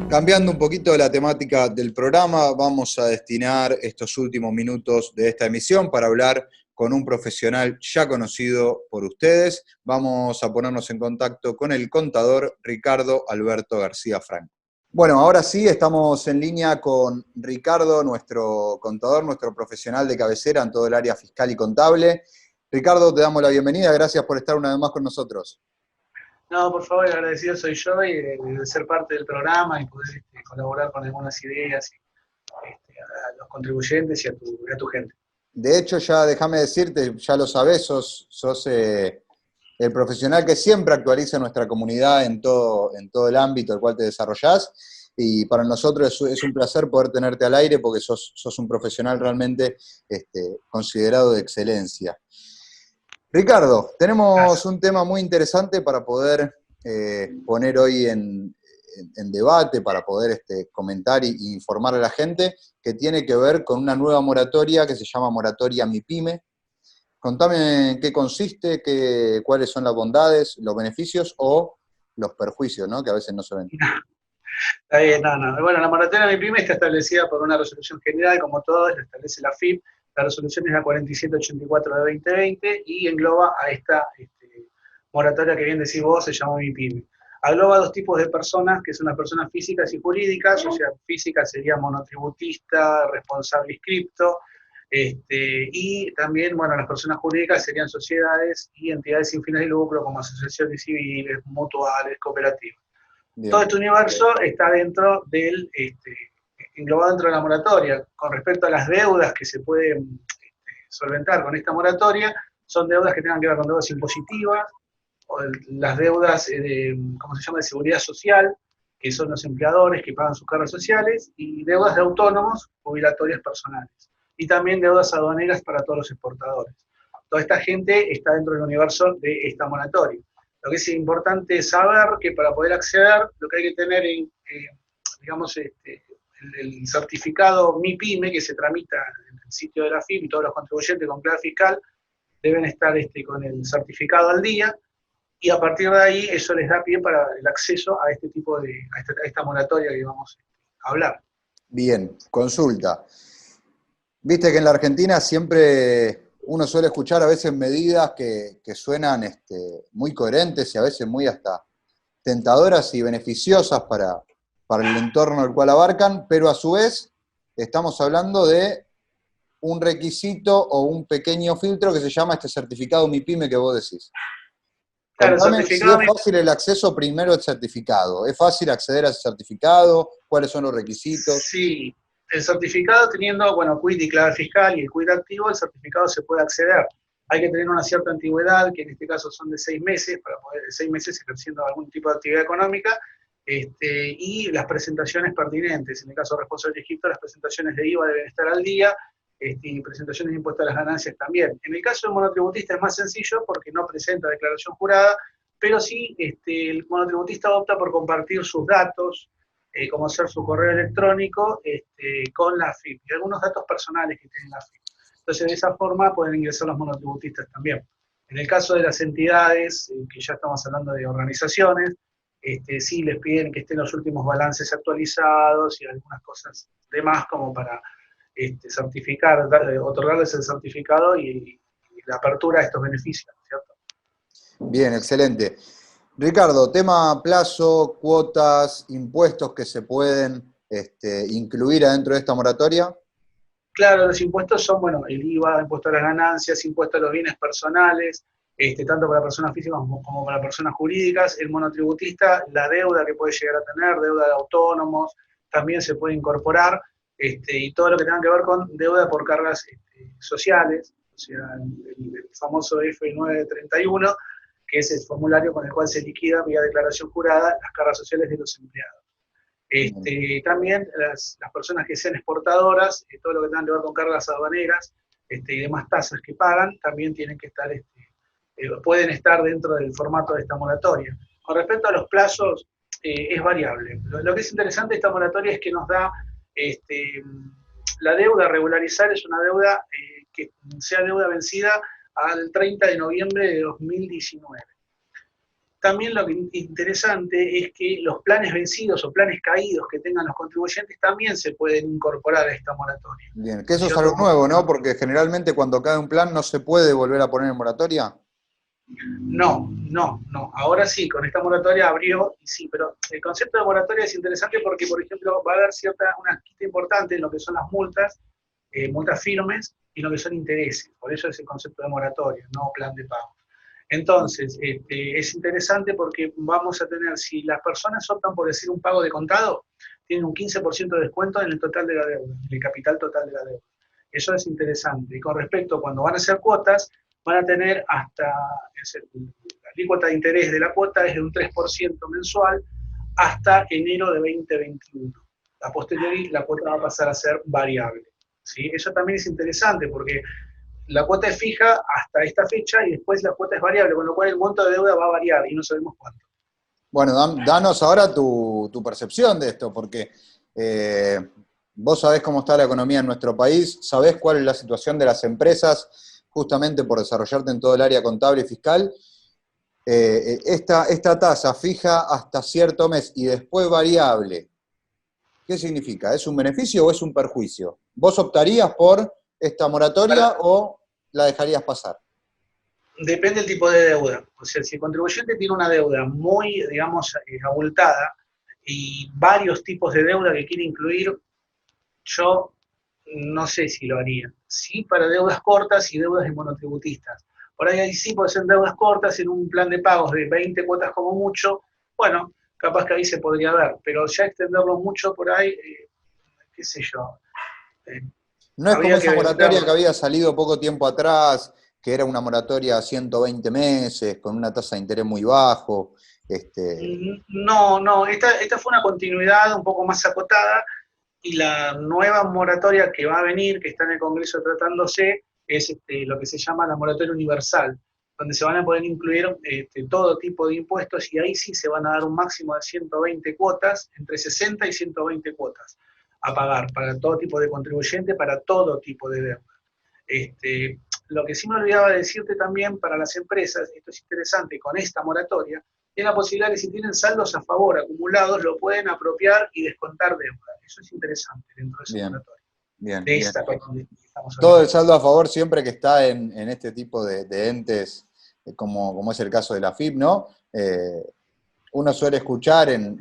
Cambiando un poquito la temática del programa, vamos a destinar estos últimos minutos de esta emisión para hablar con un profesional ya conocido por ustedes. Vamos a ponernos en contacto con el contador Ricardo Alberto García Franco. Bueno, ahora sí, estamos en línea con Ricardo, nuestro contador, nuestro profesional de cabecera en todo el área fiscal y contable. Ricardo, te damos la bienvenida, gracias por estar una vez más con nosotros. No, por favor, el agradecido soy yo y de ser parte del programa y poder colaborar con algunas ideas a los contribuyentes y a tu gente. De hecho, ya déjame decirte, ya lo sabés, sos el profesional que siempre actualiza nuestra comunidad en todo el ámbito al cual te desarrollás, y para nosotros es un placer poder tenerte al aire porque sos un profesional realmente considerado de excelencia. Ricardo, tenemos Gracias. un tema muy interesante para poder poner hoy en debate, para poder comentar y informar a la gente, que tiene que ver con una nueva moratoria que se llama Moratoria MIPYME. Contame en qué consiste, cuáles son las bondades, los beneficios o los perjuicios, ¿no? Que a veces no se ven. Está bien, no. Bueno, la moratoria de MIPYME está establecida por una resolución general, como todos, lo establece la FIP. La resolución es la 4784 de 2020 y engloba a esta moratoria que bien decís vos, se llama MIPYME. Engloba dos tipos de personas, que son las personas físicas y jurídicas. O sea, física sería monotributista, responsable inscripto, y también, bueno, las personas jurídicas serían sociedades y entidades sin fines de lucro, como asociaciones civiles, mutuales, cooperativas. Bien. Todo este universo está dentro englobado dentro de la moratoria. Con respecto a las deudas que se pueden solventar con esta moratoria, son deudas que tengan que ver con deudas impositivas, o las deudas ¿cómo se llama?, de seguridad social, que son los empleadores que pagan sus cargas sociales, y deudas de autónomos, jubilatorias personales. Y también deudas aduaneras para todos los exportadores. Toda esta gente está dentro del universo de esta moratoria. Lo que es importante saber que para poder acceder, lo que hay que tener digamos, el certificado MIPYME que se tramita en el sitio de la FIP, y todos los contribuyentes con clave fiscal deben estar con el certificado al día, y a partir de ahí eso les da pie para el acceso a este tipo de, a esta moratoria que vamos a hablar. Bien, consulta. Viste que en la Argentina siempre uno suele escuchar a veces medidas que suenan muy coherentes y a veces muy hasta tentadoras y beneficiosas para el entorno al cual abarcan, pero a su vez estamos hablando de un requisito o un pequeño filtro que se llama este certificado MIPYME que vos decís. Claro, el Contame si certificado es fácil el acceso primero al certificado. ¿Es fácil acceder a ese certificado? ¿Cuáles son los requisitos? Sí, el certificado teniendo, bueno, quit y clave fiscal y el quit activo, el certificado se puede acceder. Hay que tener una cierta antigüedad, que en este caso son de 6 meses, para poder, 6 meses ejerciendo algún tipo de actividad económica, y las presentaciones pertinentes. En el caso de responsable de Egipto, las presentaciones de IVA deben estar al día, y presentaciones de impuestos a las ganancias también. En el caso del monotributista es más sencillo porque no presenta declaración jurada, pero sí el monotributista opta por compartir sus datos, como ser su correo electrónico, con la FIP, y algunos datos personales que tiene la FIP. Entonces, de esa forma pueden ingresar los monotributistas también. En el caso de las entidades, que ya estamos hablando de organizaciones, sí les piden que estén los últimos balances actualizados y algunas cosas demás como para certificar, otorgarles el certificado y la apertura a estos beneficios, ¿cierto? Bien, excelente. Ricardo, tema plazo, cuotas, impuestos que se pueden incluir adentro de esta moratoria. Claro, los impuestos son, bueno, el IVA, impuesto a las ganancias, impuesto a los bienes personales, tanto para personas físicas como para personas jurídicas. El monotributista, la deuda que puede llegar a tener, deuda de autónomos, también se puede incorporar, y todo lo que tenga que ver con deuda por cargas sociales, o sea, el famoso F931, que es el formulario con el cual se liquida vía declaración jurada las cargas sociales de los empleados. También las personas que sean exportadoras, todo lo que tenga que ver con cargas aduaneras y demás tasas que pagan, también tienen que estar, pueden estar dentro del formato de esta moratoria. Con respecto a los plazos, es variable. Lo que es interesante de esta moratoria es que nos da la deuda a regularizar, es una deuda que sea deuda vencida al 30 de noviembre de 2019. También lo que interesante es que los planes vencidos o planes caídos que tengan los contribuyentes también se pueden incorporar a esta moratoria. Bien, que eso es algo nuevo, ¿no? Porque generalmente cuando cae un plan no se puede volver a poner en moratoria. No, no, no. Ahora sí, con esta moratoria abrió, y sí, pero el concepto de moratoria es interesante porque, por ejemplo, va a haber una quita importante en lo que son las multas, multas firmes, y lo que son intereses. Por eso es el concepto de moratoria, no plan de pago. Entonces, es interesante porque vamos a tener, si las personas optan por decir un pago de contado, tienen un 15% de descuento en el total de la deuda, en el capital total de la deuda. Eso es interesante. Y con respecto a cuando van a hacer cuotas, van a tener hasta, la alícuota de interés de la cuota es de un 3% mensual hasta enero de 2021. A posteriori, la cuota va a pasar a ser variable. ¿Sí? Eso también es interesante porque la cuota es fija hasta esta fecha y después la cuota es variable, con lo cual el monto de deuda va a variar y no sabemos cuánto. Bueno, danos ahora tu percepción de esto, porque vos sabés cómo está la economía en nuestro país, sabés cuál es la situación de las empresas, justamente por desarrollarte en todo el área contable y fiscal. Esta tasa fija hasta cierto mes y después variable, ¿qué significa? ¿Es un beneficio o es un perjuicio? ¿Vos optarías por esta moratoria o la dejarías pasar? Depende del tipo de deuda. O sea, si el contribuyente tiene una deuda muy, digamos, abultada y varios tipos de deuda que quiere incluir, yo no sé si lo haría. Sí para deudas cortas y deudas de monotributistas. Por ahí sí puede ser deudas cortas en un plan de pagos de 20 cuotas como mucho. Bueno, capaz que ahí se podría ver, pero ya extenderlo mucho por ahí, qué sé yo. No es como Habría esa que moratoria que verlo. había salido poco tiempo atrás, que era una moratoria a 120 meses, con una tasa de interés muy bajo. No, no, esta fue una continuidad un poco más acotada y la nueva moratoria que va a venir, que está en el Congreso tratándose, es lo que se llama la moratoria universal, donde se van a poder incluir todo tipo de impuestos y ahí sí se van a dar un máximo de 120 cuotas, entre 60 y 120 cuotas a pagar para todo tipo de contribuyente, para todo tipo de deuda. Lo que sí me olvidaba de decirte también para las empresas, esto es interesante, con esta moratoria, es la posibilidad que si tienen saldos a favor acumulados, lo pueden apropiar y descontar deuda. Eso es interesante dentro de esa Bien, moratoria. bien, De bien. esta, perdón, de que estamos Todo hablando. el saldo a favor siempre que está en este tipo de entes, como es el caso de la FIP, ¿no? Uno suele escuchar en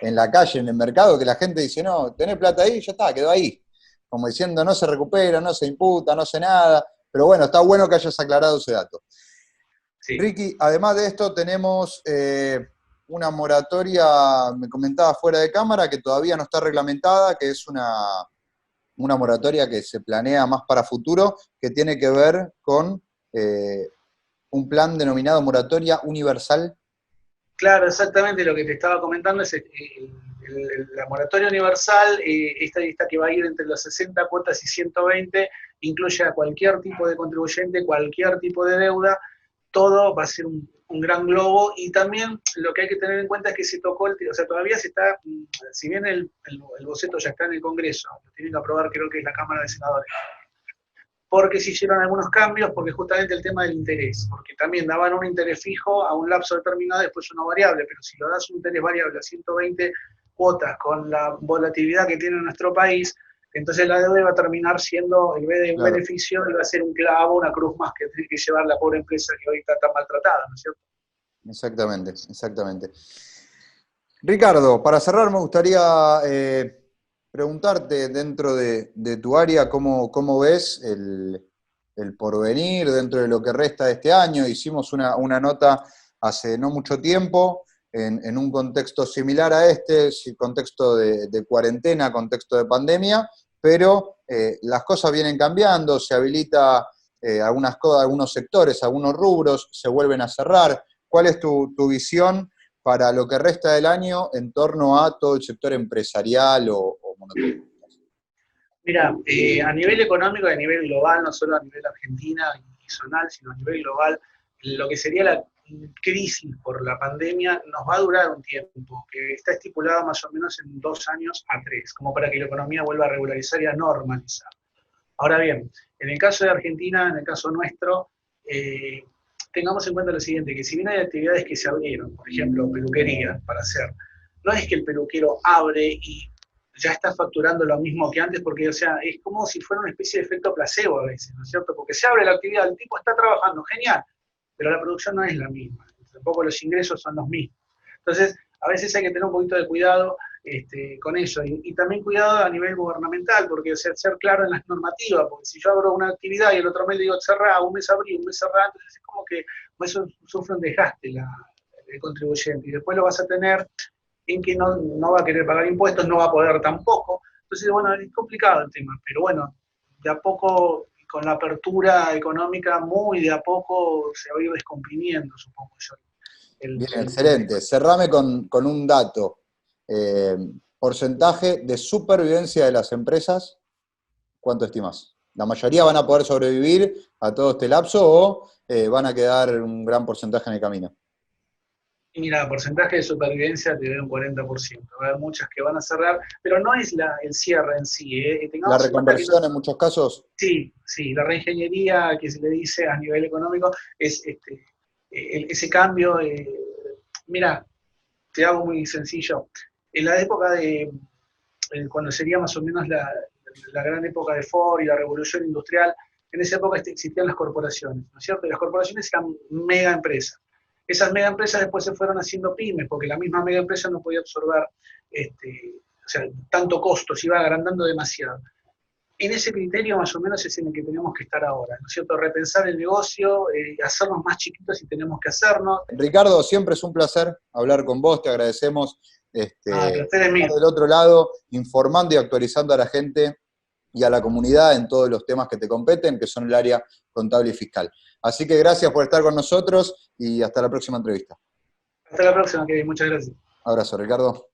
la calle, en el mercado, que la gente dice, no, tenés plata ahí, ya está, quedó ahí. Como diciendo, no se recupera, no se imputa, no sé nada. Pero bueno, está bueno que hayas aclarado ese dato. Sí. Ricky, además de esto tenemos una moratoria, me comentaba fuera de cámara, que todavía no está reglamentada, que es una moratoria que se planea más para futuro, que tiene que ver con un plan denominado moratoria universal. Claro, exactamente lo que te estaba comentando es la moratoria universal, esta que va a ir entre las 60 cuotas y 120, incluye a cualquier tipo de contribuyente, cualquier tipo de deuda, todo va a ser un gran globo y también lo que hay que tener en cuenta es que se tocó, o sea, todavía se está, si bien el boceto ya está en el Congreso, lo tienen que aprobar creo que es la Cámara de Senadores, porque se hicieron algunos cambios, porque justamente el tema del interés, porque también daban un interés fijo a un lapso determinado y después una variable, pero si lo das un interés variable a 120 cuotas con la volatilidad que tiene nuestro país, entonces la deuda va a terminar siendo, en vez de un Claro, beneficio, va a ser un clavo, una cruz más que tiene que llevar la pobre empresa que hoy está tan maltratada, ¿no es cierto? exactamente, exactamente. Ricardo, para cerrar me gustaría preguntarte dentro de tu área cómo ves el porvenir dentro de lo que resta de este año. Hicimos una nota hace no mucho tiempo en un contexto similar a este, contexto de cuarentena, contexto de pandemia, pero las cosas vienen cambiando, se habilita algunos sectores, algunos rubros, se vuelven a cerrar. ¿Cuál es tu visión para lo que resta del año en torno a todo el sector empresarial o monotributistas? Mira, a nivel económico y a nivel global, no solo a nivel Argentina y zonal, sino a nivel global, lo que sería la crisis por la pandemia nos va a durar un tiempo, que está estipulado más o menos en 2 años a 3, como para que la economía vuelva a regularizar y a normalizar. Ahora bien, en el caso de Argentina, en el caso nuestro, tengamos en cuenta lo siguiente, que si bien hay actividades que se abrieron, por ejemplo, peluquería para hacer, no es que el peluquero abre y ya está facturando lo mismo que antes, porque, o sea, es como si fuera una especie de efecto placebo a veces, ¿no es cierto? Porque se abre la actividad, el tipo está trabajando, genial, pero la producción no es la misma, tampoco los ingresos son los mismos. Entonces, a veces hay que tener un poquito de cuidado con eso, y también cuidado a nivel gubernamental, porque o sea, ser claro en las normativas, porque si yo abro una actividad y el otro mes le digo cerrá, un mes abrí, un mes cerrá, entonces es como que eso sufre un desgaste el contribuyente, y después lo vas a tener en que no va a querer pagar impuestos, no va a poder tampoco. Entonces, bueno, es complicado el tema, pero bueno, de a poco, con la apertura económica, muy de a poco se va a ir descomprimiendo, supongo yo. Bien, excelente. Cerrame con un dato. Porcentaje de supervivencia de las empresas, ¿cuánto estimas? ¿La mayoría van a poder sobrevivir a todo este lapso o van a quedar un gran porcentaje en el camino? Y mira, porcentaje de supervivencia te doy un 40%. Va a haber muchas que van a cerrar, pero no es el cierre en sí. ¿La reconversión en muchos casos? Sí, la reingeniería que se le dice a nivel económico es ese cambio. Mira, te hago muy sencillo. En la época cuando sería más o menos la gran época de Ford y la revolución industrial, en esa época existían las corporaciones, ¿no es cierto? Y las corporaciones eran mega empresas. Esas mega empresas después se fueron haciendo pymes, porque la misma mega empresa no podía absorber o sea, tanto costo, se iba agrandando demasiado. En ese criterio más o menos es en el que tenemos que estar ahora, ¿no es cierto? Repensar el negocio, hacernos más chiquitos si tenemos que hacernos. Ricardo, siempre es un placer hablar con vos, te agradecemos el placer es mío. Del otro lado, informando y actualizando a la gente y a la comunidad en todos los temas que te competen, que son el área contable y fiscal. Así que gracias por estar con nosotros y hasta la próxima entrevista. Hasta la próxima, Kevin. Muchas gracias. Abrazo, Ricardo.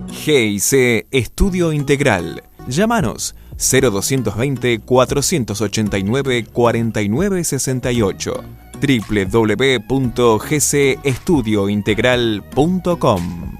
GIC Estudio Integral. Llámanos 0220 489 4968 www.gcestudiointegral.com